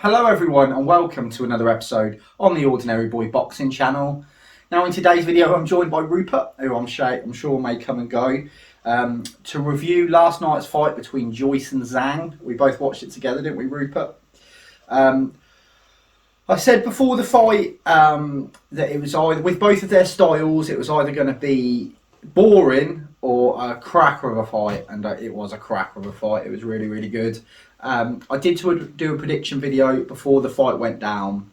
Hello everyone and welcome to another episode on the Ordinary Boy Boxing channel. Now in today's video I'm joined by Rupert, who I'm sure may come and go, to review last night's fight between Joyce and Zhang. We both watched it together, didn't we, Rupert? I said before the fight that it was either, with both of their styles, it was either going to be boring or a cracker of a fight, and it was a cracker of a fight. It was really, really good. I did do a prediction video before the fight went down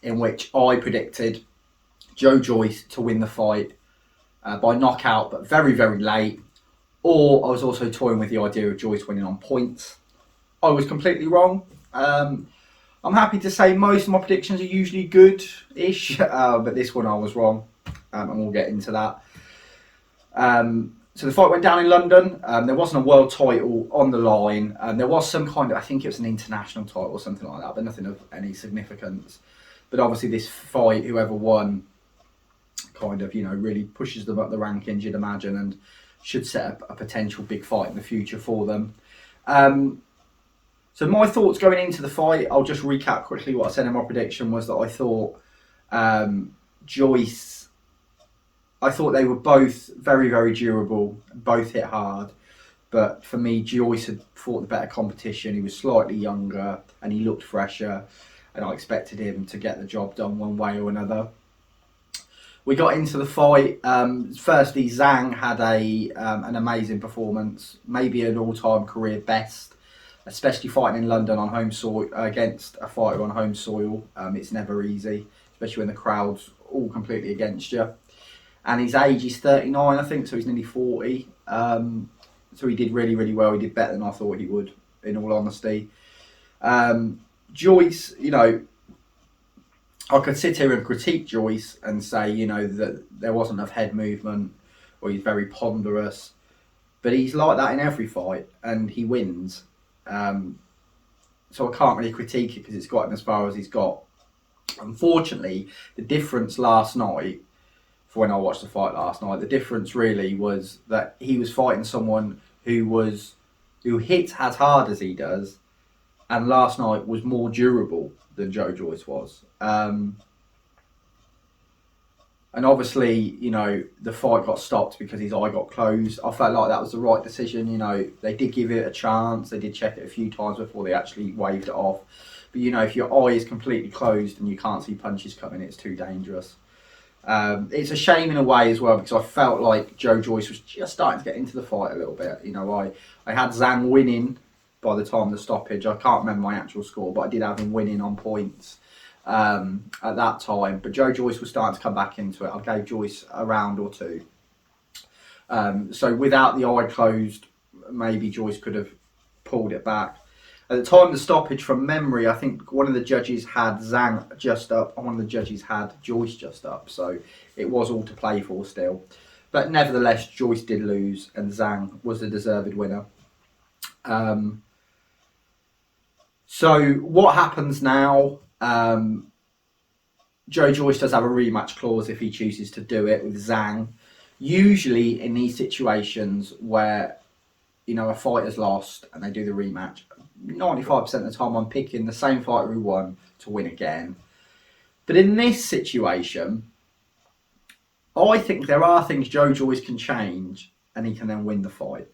in which I predicted Joyce to win the fight by knockout, but very, very late. Or I was also toying with the idea of Joyce winning on points. I was completely wrong. I'm happy to say most of my predictions are usually good-ish, but this one I was wrong, and we'll get into that. So the fight went down in London. There wasn't a world title on the line. There was some kind of, I think it was an international title or something like that, but nothing of any significance. But obviously this fight, whoever won, kind of, really pushes them up the rankings, you'd imagine, and should set up a potential big fight in the future for them. So my thoughts going into the fight, I'll just recap quickly what I said in my prediction, was that I thought Joyce, I thought they were both very, very durable, both hit hard. But for me, Joyce had fought the better competition. He was slightly younger and he looked fresher. And I expected him to get the job done one way or another. We got into the fight. Firstly, Zhang had an amazing performance, maybe an all-time career best, especially fighting in London on home soil against a fighter on home soil. It's never easy, especially when the crowd's all completely against you. And his age is 39, I think, so he's nearly 40. So he did really, really well. He did better than I thought he would, in all honesty. Joyce, I could sit here and critique Joyce and say, that there wasn't enough head movement, or he's very ponderous. But he's like that in every fight, and he wins. So I can't really critique it because it's got him as far as he's got. Unfortunately, the difference last night, for when I watched the fight last night, the difference really was that he was fighting someone who hits as hard as he does, and last night was more durable than Joyce was. And obviously, the fight got stopped because his eye got closed. I felt like that was the right decision. They did give it a chance. They did check it a few times before they actually waved it off. But if your eye is completely closed and you can't see punches coming, it's too dangerous. It's a shame in a way as well, because I felt like Joyce was just starting to get into the fight a little bit. I had Zhang winning by the time of the stoppage. I can't remember my actual score, but I did have him winning on points at that time. But Joyce was starting to come back into it. I gave Joyce a round or two. So without the eye closed, maybe Joyce could have pulled it back. At the time of the stoppage, from memory, I think one of the judges had Zhang just up and one of the judges had Joyce just up. So it was all to play for still. But nevertheless, Joyce did lose and Zhang was the deserved winner. So what happens now? Joyce does have a rematch clause if he chooses to do it with Zhang. Usually in these situations where, a fighter's lost and they do the rematch, 95% of the time I'm picking the same fighter who won to win again. But in this situation, I think there are things Joyce can change and he can then win the fight.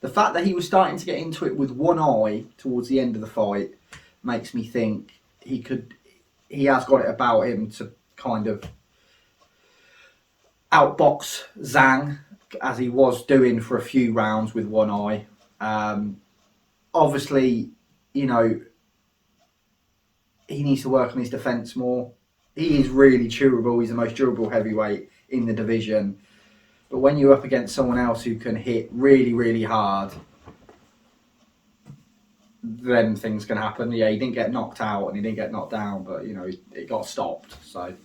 The fact that he was starting to get into it with one eye towards the end of the fight makes me think he has got it about him to kind of outbox Zhang, as he was doing for a few rounds with one eye. Obviously, he needs to work on his defence more. He is really durable. He's the most durable heavyweight in the division. But when you're up against someone else who can hit really, really hard, then things can happen. Yeah, he didn't get knocked out and he didn't get knocked down, but, it got stopped. So,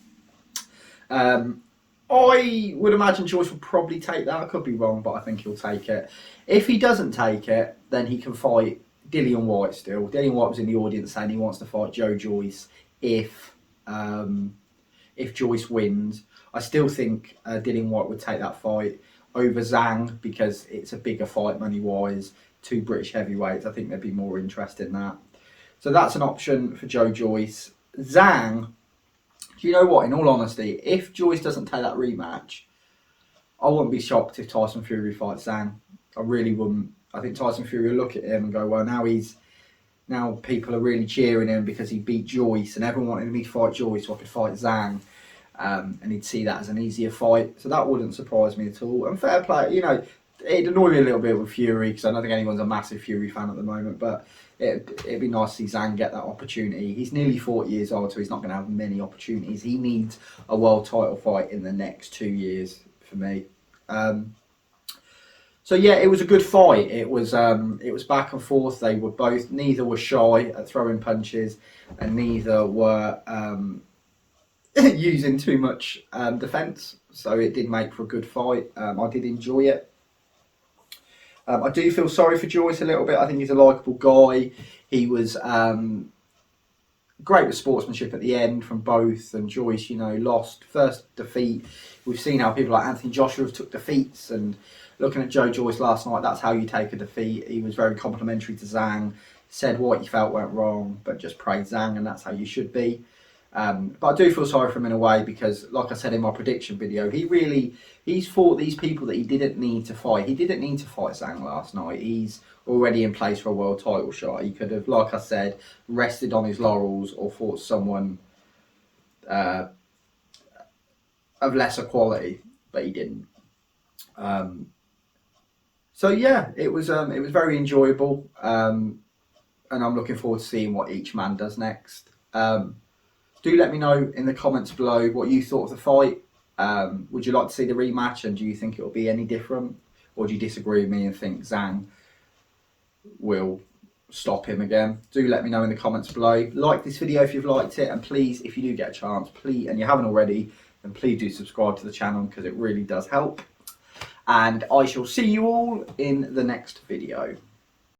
I would imagine Joyce will probably take that. I could be wrong, but I think he'll take it. If he doesn't take it, then he can fight Dillian Whyte still. Dillian Whyte was in the audience saying he wants to fight Joyce if Joyce wins. I still think Dillian Whyte would take that fight over Zhang because it's a bigger fight money-wise. Two British heavyweights, I think there'd be more interest in that. So that's an option for Joyce. Zhang, do you know what? In all honesty, if Joyce doesn't take that rematch, I wouldn't be shocked if Tyson Fury fights Zhang. I really wouldn't. I think Tyson Fury will look at him and go, well, now people are really cheering him because he beat Joyce, and everyone wanted me to fight Joyce so I could fight Zhang. And he'd see that as an easier fight. So that wouldn't surprise me at all. And fair play, you know, it'd annoy me a little bit with Fury because I don't think anyone's a massive Fury fan at the moment, but it'd be nice to see Zhang get that opportunity. He's nearly 40 years old, so he's not going to have many opportunities. He needs a world title fight in the next 2 years for me. So yeah, it was a good fight. It was back and forth. They were both, neither were shy at throwing punches, and neither were using too much defence. So it did make for a good fight. I did enjoy it. I do feel sorry for Joyce a little bit. I think he's a likeable guy. He was great with sportsmanship at the end from both, and Joyce, you know, lost first defeat. We've seen how people like Anthony Joshua have took defeats, and looking at Joyce last night, that's how you take a defeat. He was very complimentary to Zhang, said what he felt went wrong, but just praised Zhang, and that's how you should be. But I do feel sorry for him in a way because, like I said in my prediction video, he's fought these people that he didn't need to fight. He didn't need to fight Zhang last night. He's already in place for a world title shot. He could have, like I said, rested on his laurels or fought someone of lesser quality, but he didn't. So yeah, it was very enjoyable, and I'm looking forward to seeing what each man does next. Do let me know in the comments below what you thought of the fight. Would you like to see the rematch, and do you think it will be any different, or do you disagree with me and think Zhang will stop him again? Do let me know in the comments below. Like this video if you've liked it, and please, if you do get a chance, please, and you haven't already, then please do subscribe to the channel because it really does help. And I shall see you all in the next video.